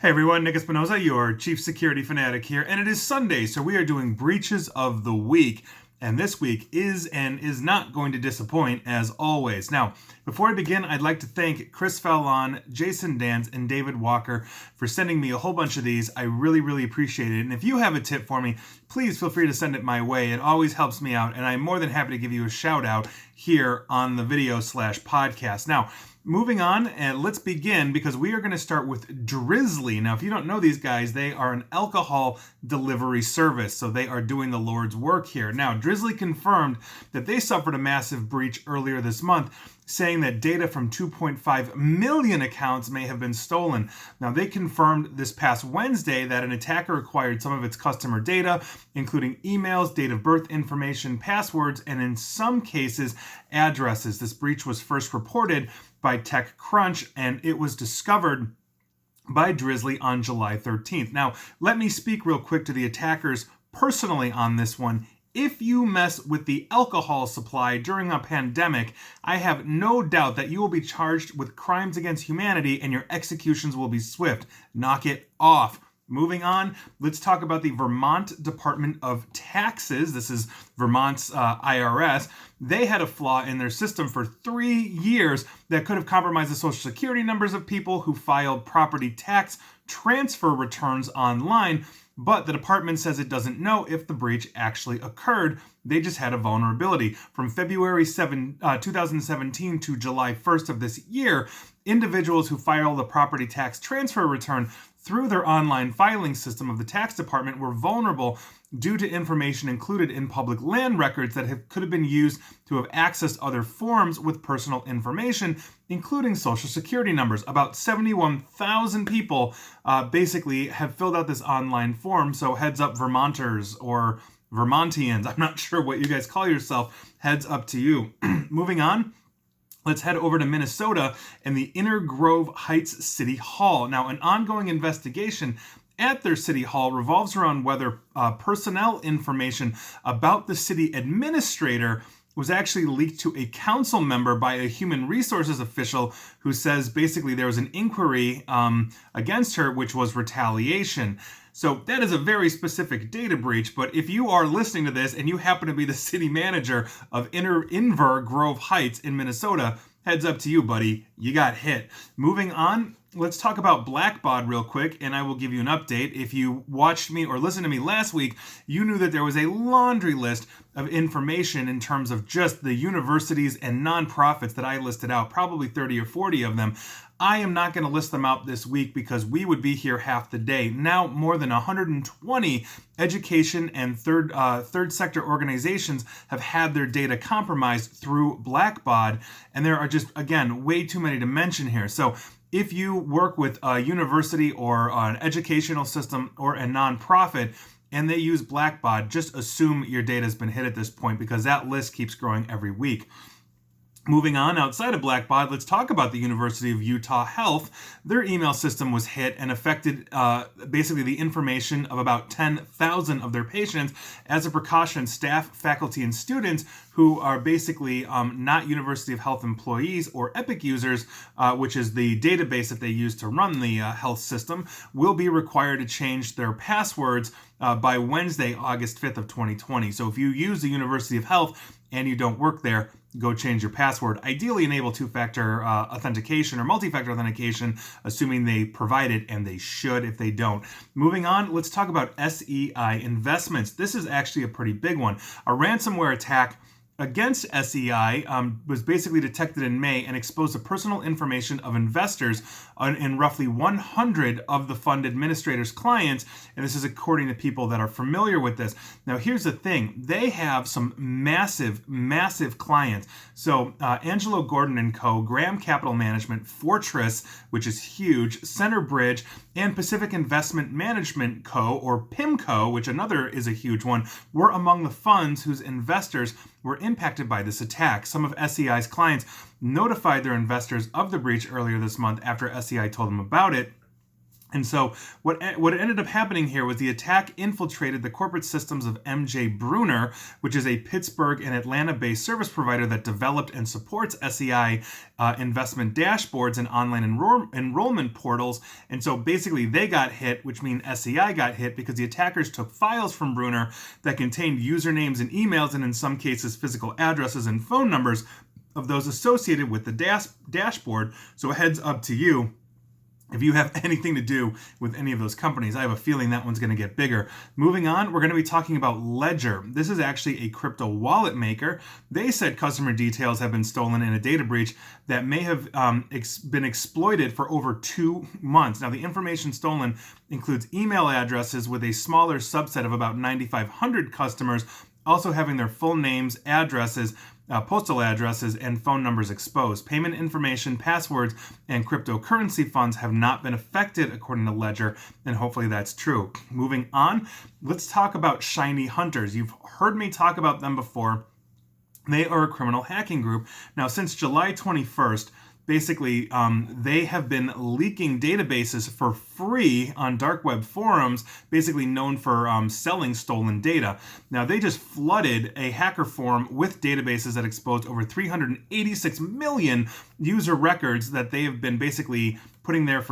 Hey everyone, Nick Espinosa, your chief security fanatic here, and it is Sunday, so we are doing breaches of the week. And this week is and is not going to disappoint, as always. Now, before I begin, I'd like to thank Chris Fallon, Jason Dans, and David Walker for sending me a whole bunch of these. I really appreciate it. And if you have a tip for me, please feel free to send it my way. It always helps me out, and I'm more than happy to give you a shout out here on the video/podcast. Now, moving on, and let's begin because we are going to start with Drizly. Now, if you don't know these guys, they are an alcohol delivery service, so they are doing the Lord's work here. Now, Drizly confirmed that they suffered a massive breach earlier this month, saying that data from 2.5 million accounts may have been stolen. Now, they confirmed this past Wednesday that an attacker acquired some of its customer data, including emails, date of birth information, passwords, and in some cases, addresses. This breach was first reported by TechCrunch, and it was discovered by Drizly on July 13th. Now, let me speak real quick to the attackers personally on this one. If you mess with the alcohol supply during a pandemic, I have no doubt that you will be charged with crimes against humanity and your executions will be swift. Knock it off. Moving on, let's talk about the Vermont Department of Taxes. This is Vermont's IRS. They had a flaw in their system for 3 years that could have compromised the social security numbers of people who filed property tax transfer returns online, but the department says it doesn't know if the breach actually occurred. They just had a vulnerability. From February 2017 to July 1st of this year, individuals who filed a property tax transfer return through their online filing system of the tax department were vulnerable due to information included in public land records that could have been used to have accessed other forms with personal information, including social security numbers. About 71,000 people basically have filled out this online form, so heads up Vermonters or Vermontians. I'm not sure what you guys call yourself. Heads up to you. Moving on. Let's head over to Minnesota and the Inner Grove Heights City Hall. Now, an ongoing investigation at their city hall revolves around whether personnel information about the city administrator was actually leaked to a council member by a human resources official who says basically there was an inquiry against her, which was retaliation. So that is a very specific data breach, but if you are listening to this and you happen to be the city manager of Inver Grove Heights in Minnesota, heads up to you, buddy. You got hit. Moving on, let's talk about Blackbaud real quick, and I will give you an update. If you watched me or listened to me last week, you knew that there was a laundry list of information in terms of just the universities and nonprofits that I listed out, probably 30 or 40 of them. I am not going to list them out this week because we would be here half the day. Now, more than 120 education and third sector organizations have had their data compromised through Blackbaud, and there are just, again, way too many to mention here. So if you work with a university or an educational system or a nonprofit and they use Blackbaud, just assume your data has been hit at this point because that list keeps growing every week. Moving on, outside of Blackbaud, let's talk about the University of Utah Health. Their email system was hit and affected basically the information of about 10,000 of their patients. As a precaution, staff, faculty, and students who are basically not University of Health employees or Epic users, which is the database that they use to run the health system, will be required to change their passwords by Wednesday, August 5th of 2020. So if you use the University of Health and you don't work there, go change your password. Ideally enable two-factor authentication or multi-factor authentication, assuming they provide it, and they should if they don't. Moving on, let's talk about SEI Investments. This is actually a pretty big one. A ransomware attack against SEI was basically detected in May and exposed the personal information of investors in roughly 100 of the fund administrators' clients, and this is according to people that are familiar with this. Now, here's the thing. They have some massive clients. So Angelo Gordon and Co., Graham Capital Management, Fortress, which is huge, Centerbridge, and Pacific Investment Management Co., or PIMCO, which another is a huge one, were among the funds whose investors were impacted by this attack. Some of SEI's clients notified their investors of the breach earlier this month after SEI told them about it. And so what ended up happening here was the attack infiltrated the corporate systems of MJ Brunner, which is a Pittsburgh and Atlanta-based service provider that developed and supports SEI investment dashboards and online enrollment portals. And so basically they got hit, which means SEI got hit because the attackers took files from Brunner that contained usernames and emails, and in some cases physical addresses and phone numbers of those associated with the dashboard. So heads up to you. If you have anything to do with any of those companies, I have a feeling that one's going to get bigger. Moving on, we're going to be talking about Ledger. This is actually a crypto wallet maker. They said customer details have been stolen in a data breach that may have been exploited for over 2 months. Now, the information stolen includes email addresses with a smaller subset of about 9,500 customers, also having their full names, addresses, postal addresses, and phone numbers exposed. Payment information, passwords, and cryptocurrency funds have not been affected, according to Ledger, and hopefully that's true. Moving on, let's talk about Shiny Hunters. You've heard me talk about them before. They are a criminal hacking group. Now, since July 21st, basically, they have been leaking databases for free on dark web forums, basically known for selling stolen data. Now, they just flooded a hacker forum with databases that exposed over 386 million user records that they have been basically putting there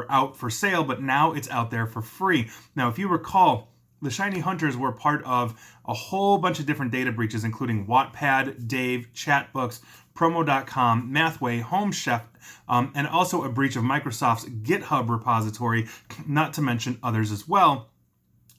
out for sale, but now it's out there for free. Now, if you recall, the Shiny Hunters were part of a whole bunch of different data breaches, including Wattpad, Dave, Chatbooks, Promo.com, Mathway, Home Chef, and also a breach of Microsoft's GitHub repository, not to mention others as well.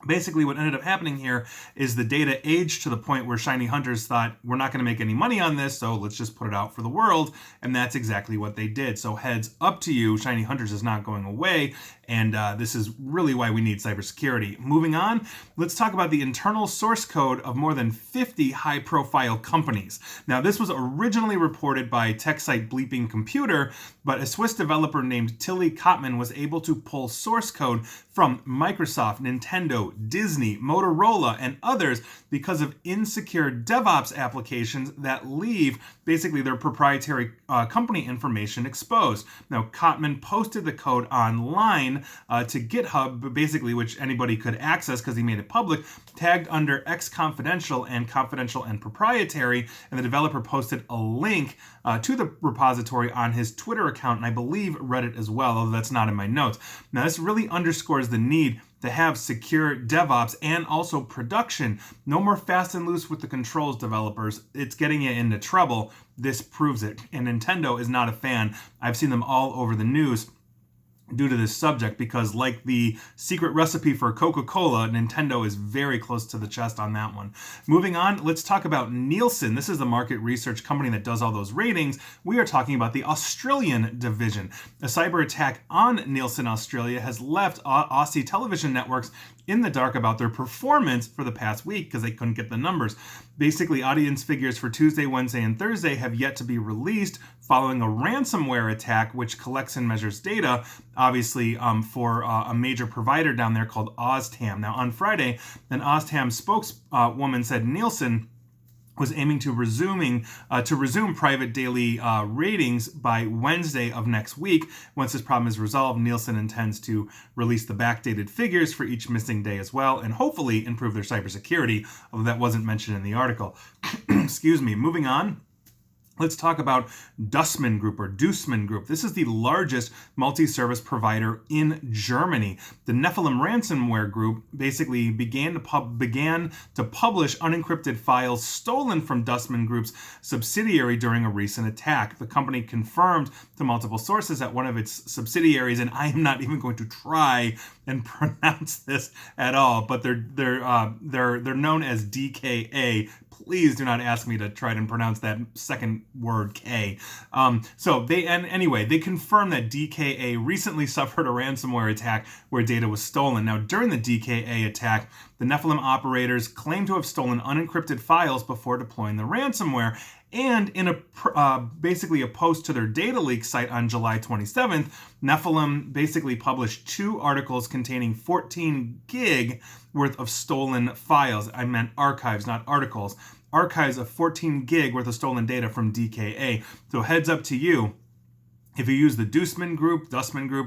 Basically, what ended up happening here is the data aged to the point where Shiny Hunters thought, we're not going to make any money on this, so let's just put it out for the world, and that's exactly what they did. So heads up to you, Shiny Hunters is not going away, and this is really why we need cybersecurity. Moving on, let's talk about the internal source code of more than 50 high-profile companies. Now, this was originally reported by tech site Bleeping Computer, but a Swiss developer named Tilly Kottmann was able to pull source code from Microsoft, Nintendo, Disney, Motorola, and others because of insecure DevOps applications that leave basically their proprietary company information exposed. Now, Kottmann posted the code online to GitHub, basically, which anybody could access because he made it public, tagged under X-Confidential and Confidential and Proprietary, and the developer posted a link to the repository on his Twitter account, and I believe Reddit as well, although that's not in my notes. Now, this really underscores the need to have secure DevOps and also production. No more fast and loose with the controls, developers. It's getting you into trouble. This proves it. And Nintendo is not a fan. I've seen them all over the news due to this subject because, like the secret recipe for Coca-Cola, Nintendo is very close to the chest on that one. Moving on, let's talk about Nielsen. This is the market research company that does all those ratings. We are talking about the Australian division. A cyber attack on Nielsen Australia has left Aussie television networks in the dark about their performance for the past week because they couldn't get the numbers. Basically, audience figures for Tuesday, Wednesday, and Thursday have yet to be released following a ransomware attack which collects and measures data, obviously for a major provider down there called OzTam. Now, on Friday, an OzTam spokeswoman said Nielsen was aiming to resume private daily ratings by Wednesday of next week. Once this problem is resolved, Nielsen intends to release the backdated figures for each missing day as well, and hopefully improve their cybersecurity, although that wasn't mentioned in the article. Excuse me. Moving on. Let's talk about Dussmann Group or Dussmann Group. This is the largest multi-service provider in Germany. The Nephilim ransomware group basically began to publish unencrypted files stolen from Dussmann Group's subsidiary during a recent attack. The company confirmed to multiple sources at one of its subsidiaries, and I am not even going to try and pronounce this at all, but they're known as DKA. Please do not ask me to try and pronounce that second word K. They confirmed that DKA recently suffered a ransomware attack where data was stolen. Now, during the DKA attack, the Nephilim operators claim to have stolen unencrypted files before deploying the ransomware. And in basically a post to their data leak site on July 27th, Nephilim basically published 2 articles containing 14 gig worth of stolen files. I meant archives, not articles. Archives of 14 gig worth of stolen data from DKA. So heads up to you. if you use the Dustman Group,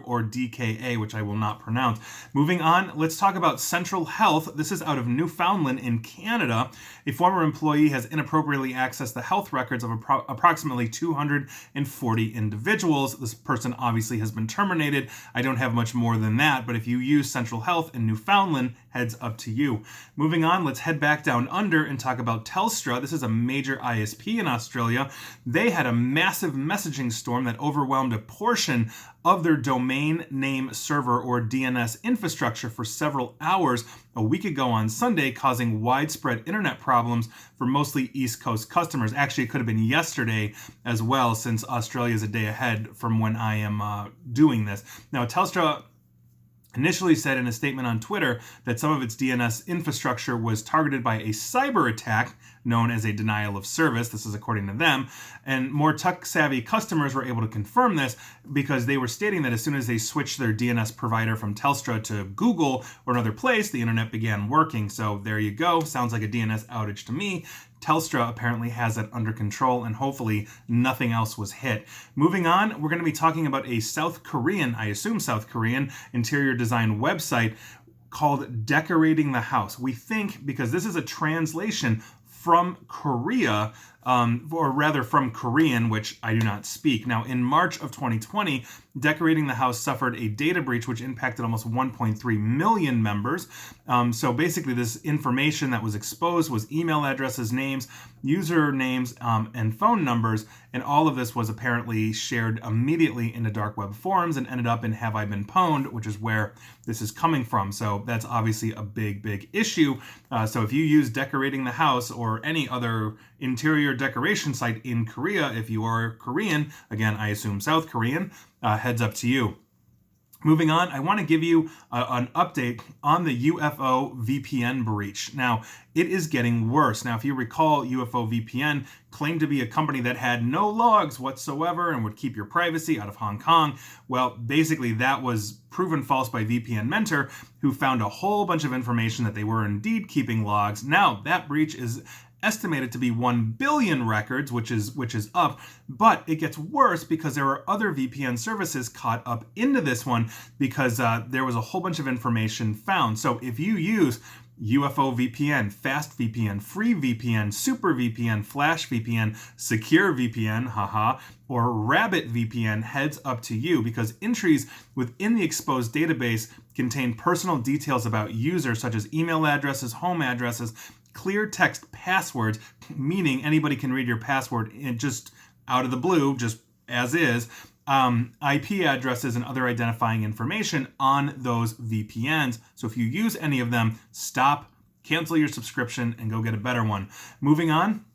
or DKA, which I will not pronounce. Moving on, let's talk about Central Health. This is out of Newfoundland in Canada. A former employee has inappropriately accessed the health records of approximately 240 individuals. This person obviously has been terminated. I don't have much more than that, but if you use Central Health in Newfoundland, heads up to you. Moving on, let's head back down under and talk about Telstra. This is a major ISP in Australia. They had a massive messaging storm that overwhelmed a portion of their domain name server or DNS infrastructure for several hours a week ago on Sunday, causing widespread internet problems for mostly East Coast customers. Actually, it could have been yesterday as well, since Australia is a day ahead from when I am doing this. Now, Telstra initially said in a statement on Twitter that some of its DNS infrastructure was targeted by a cyber attack known as a denial of service. This is according to them. And more tech-savvy customers were able to confirm this because they were stating that as soon as they switched their DNS provider from Telstra to Google or another place, the internet began working. So there you go. Sounds like a DNS outage to me. Telstra apparently has it under control, and hopefully nothing else was hit. Moving on, we're going to be talking about a South Korean, I assume South Korean, interior design website called Decorating the House. We think because this is a translation from Korea, or rather from Korean, which I do not speak. Now, in March of 2020, Decorating the House suffered a data breach which impacted almost 1.3 million members. So basically, this information that was exposed was email addresses, names, usernames, and phone numbers, and all of this was apparently shared immediately into dark web forums and ended up in Have I Been Pwned, which is where this is coming from. So that's obviously a big issue. So if you use Decorating the House or any other interior decoration site in Korea, if you are Korean, again, I assume South Korean, heads up to you. Moving on, I want to give you an update on the UFO VPN breach. Now, it is getting worse. Now, if you recall, UFO VPN claimed to be a company that had no logs whatsoever and would keep your privacy out of Hong Kong. Well, basically, that was proven false by VPN Mentor, who found a whole bunch of information that they were indeed keeping logs. Now, that breach is estimated to be 1 billion records, which is up, but it gets worse because there are other VPN services caught up into this one because there was a whole bunch of information found. So if you use UFO VPN, Fast VPN, Free VPN, Super VPN, Flash VPN, Secure VPN, or Rabbit VPN, heads up to you because entries within the exposed database contain personal details about users such as email addresses, home addresses, clear text passwords, meaning anybody can read your password just out of the blue, just as is, IP addresses and other identifying information on those VPNs. So if you use any of them, stop, cancel your subscription, and go get a better one. Moving on.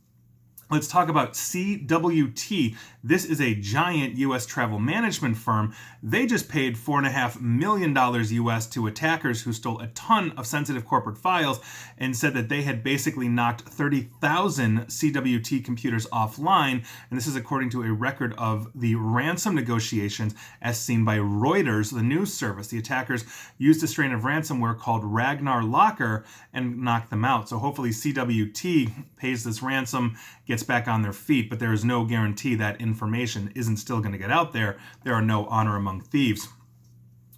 Let's talk about CWT. This is a giant U.S. travel management firm. They just paid $4.5 million U.S. to attackers who stole a ton of sensitive corporate files and said that they had basically knocked 30,000 CWT computers offline. And this is according to a record of the ransom negotiations as seen by Reuters, the news service. The attackers used a strain of ransomware called Ragnar Locker and knocked them out. So hopefully CWT pays this ransom, gets back on their feet, but there is no guarantee that information isn't still going to get out there. There are no honor among thieves.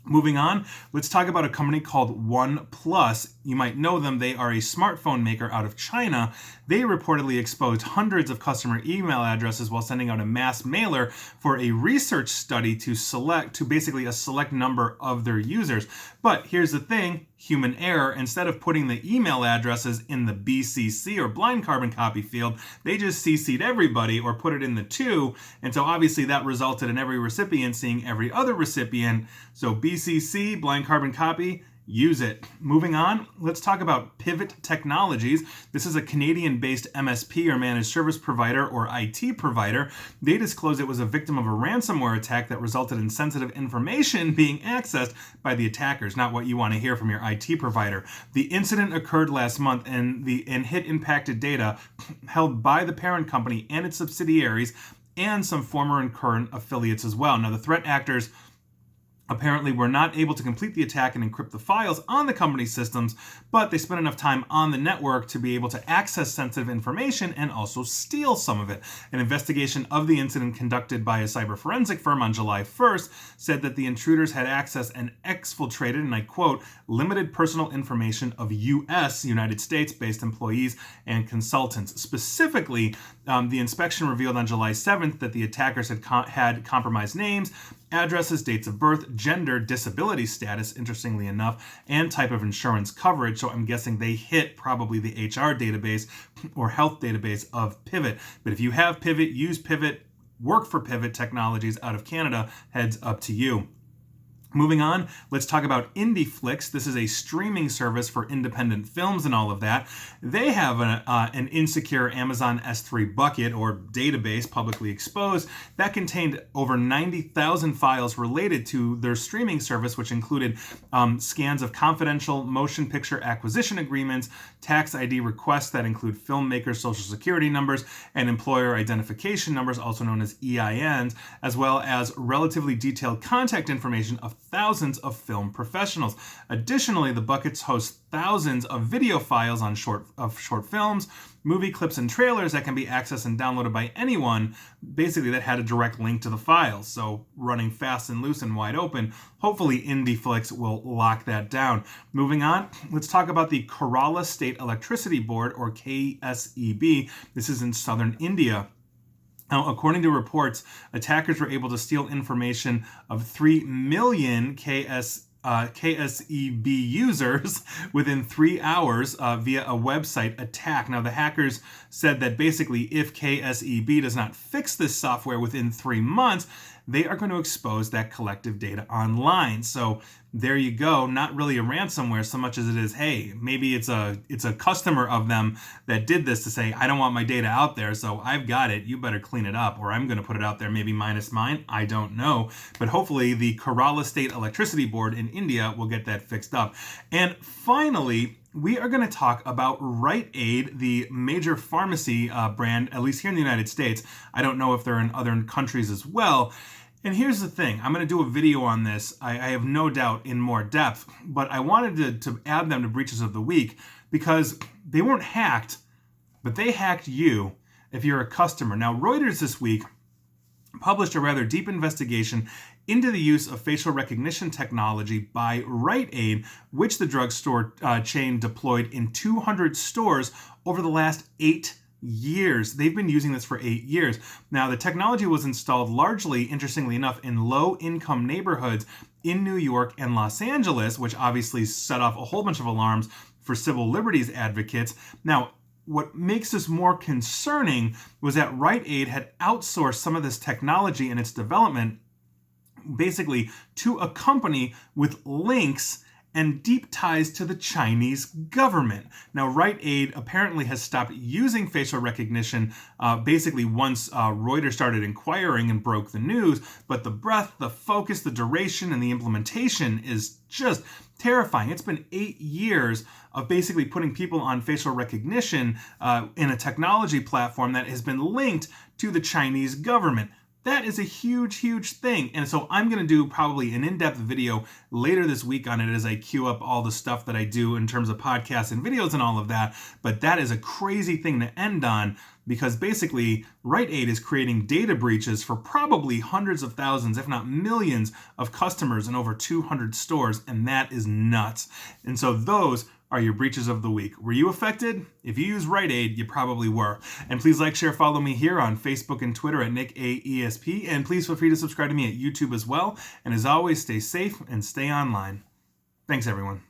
Moving on, let's talk about a company called OnePlus. You might know them. They are a smartphone maker out of China. They reportedly exposed hundreds of customer email addresses while sending out a mass mailer for a research study to basically a select number of their users. But here's the thing, human error. Instead of putting the email addresses in the BCC or blind carbon copy field, they just CC'd everybody or put it in the to. And so obviously that resulted in every recipient seeing every other recipient. So BCC, blind carbon copy, use it. Moving on, let's talk about Pivot Technologies. This is a Canadian-based MSP or managed service provider or IT provider. They disclosed it was a victim of a ransomware attack that resulted in sensitive information being accessed by the attackers, not what you want to hear from your IT provider. The incident occurred last month and hit impacted data held by the parent company and its subsidiaries and some former and current affiliates as well. Now, the threat actors apparently were not able to complete the attack and encrypt the files on the company's systems, but they spent enough time on the network to be able to access sensitive information and also steal some of it. An investigation of the incident conducted by a cyber forensic firm on July 1st said that the intruders had access and exfiltrated, and I quote, limited personal information of United States-based employees and consultants. Specifically, the inspection revealed on July 7th that the attackers had compromised names, addresses, dates of birth, gender, disability status, interestingly enough, and type of insurance coverage. So I'm guessing they hit probably the HR database or health database of Pivot. But if you have Pivot, use Pivot, work for Pivot Technologies out of Canada, heads up to you. Moving on, let's talk about IndieFlix. This is a streaming service for independent films and all of that. They have an insecure Amazon S3 bucket or database publicly exposed that contained over 90,000 files related to their streaming service, which included scans of confidential motion picture acquisition agreements, tax ID requests that include filmmakers' social security numbers and employer identification numbers, also known as EINs, as well as relatively detailed contact information of thousands of film professionals. Additionally, the buckets host thousands of video files on short films, movie clips, and trailers that can be accessed and downloaded by anyone, basically that had a direct link to the files. So running fast and loose and wide open. Hopefully IndieFlix will lock that down. Moving on, let's talk about the Kerala State Electricity Board, or KSEB. This is in southern India. Now, according to reports, attackers were able to steal information of 3 million KSEB users within 3 hours via a website attack. Now, the hackers said that basically if KSEB does not fix this software within 3 months, they are going to expose that collective data online. So there you go. Not really a ransomware so much as it is, hey, maybe it's a customer of them that did this to say, I don't want my data out there, so I've got it. You better clean it up, or I'm going to put it out there, maybe minus mine. I don't know. But hopefully the Kerala State Electricity Board in India will get that fixed up. And finally, we are going to talk about Rite Aid, the major pharmacy brand, at least here in the United States. I don't know if they're in other countries as well. And here's the thing. I'm going to do a video on this, I have no doubt, in more depth. But I wanted to add them to Breaches of the Week because they weren't hacked, but they hacked you if you're a customer. Now, Reuters this week published a rather deep investigation into the use of facial recognition technology by Rite Aid, which the drugstore chain deployed in 200 stores over the last 8 years. They've been using this for 8 years. Now, the technology was installed largely, interestingly enough, in low-income neighborhoods in New York and Los Angeles, which obviously set off a whole bunch of alarms for civil liberties advocates. Now, what makes this more concerning was that Rite Aid had outsourced some of this technology and its development basically to a company with links and deep ties to the Chinese government. Now, Rite Aid apparently has stopped using facial recognition basically once Reuters started inquiring and broke the news, but the breadth, the focus, the duration, and the implementation is just terrifying. It's been 8 years of basically putting people on facial recognition in a technology platform that has been linked to the Chinese government. That is a huge, huge thing. And so I'm going to do probably an in-depth video later this week on it as I queue up all the stuff that I do in terms of podcasts and videos and all of that. But that is a crazy thing to end on because basically Rite Aid is creating data breaches for probably hundreds of thousands, if not millions, of customers in over 200 stores. And that is nuts. And so those are your breaches of the week. Were you affected? If you use Rite Aid, you probably were. And please like, share, follow me here on Facebook and Twitter at NickAESP. And please feel free to subscribe to me at YouTube as well. And as always, stay safe and stay online. Thanks, everyone.